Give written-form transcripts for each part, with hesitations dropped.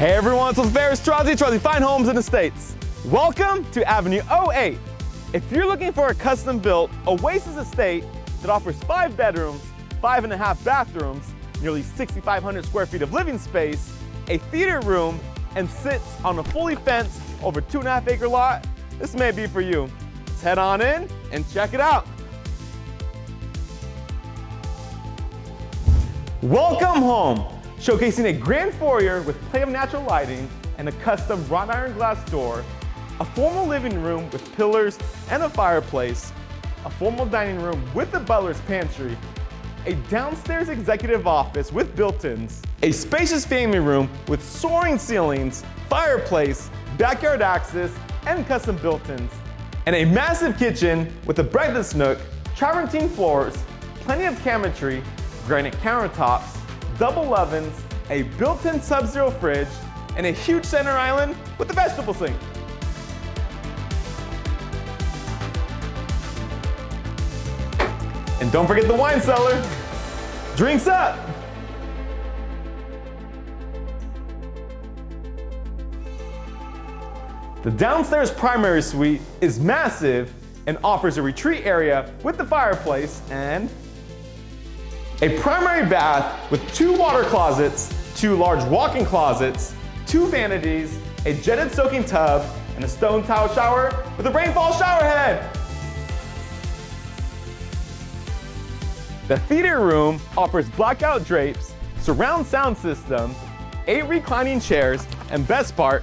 Hey everyone, it's Farris, Tarazi, Fine Homes and Estates. Welcome to Avenue 08. If you're looking for a custom-built OASIS estate that offers 5 bedrooms, 5.5 bathrooms, nearly 6,500 square feet of living space, a theater room, and sits on a fully fenced over 2.5 acre lot, this may be for you. Let's head on in and check it out. Welcome home, showcasing a grand foyer with play of natural lighting and a custom wrought iron glass door, a formal living room with pillars and a fireplace, a formal dining room with a butler's pantry, a downstairs executive office with built-ins, a spacious family room with soaring ceilings, fireplace, backyard access, and custom built-ins, and a massive kitchen with a breakfast nook, travertine floors, plenty of cabinetry, granite countertops, double ovens, a built-in sub-zero fridge, and a huge center island with a vegetable sink. And don't forget the wine cellar. Drinks up! The downstairs primary suite is massive and offers a retreat area with the fireplace and a primary bath with 2 water closets, 2 large walk-in closets, 2 vanities, a jetted soaking tub, and a stone tile shower with a rainfall shower head. The theater room offers blackout drapes, surround sound system, 8 reclining chairs, and best part,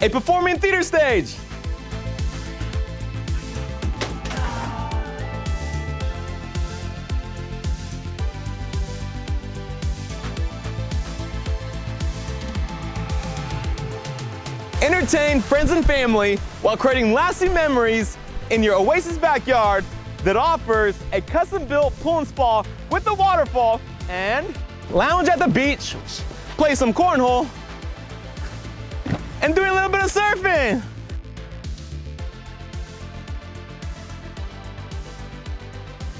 a performing theater stage. Entertain friends and family while creating lasting memories in your OASIS backyard that offers a custom-built pool and spa with a waterfall, and lounge at the beach, play some cornhole, and do a little bit of surfing.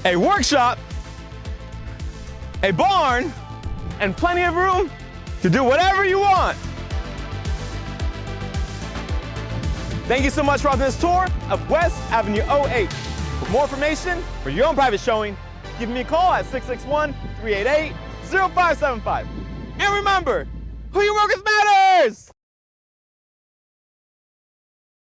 A workshop, a barn, and plenty of room to do whatever you want. Thank you so much for this tour of West Avenue 08. For more information, for your own private showing, give me a call at 661-388-0575. And remember, who you work with matters.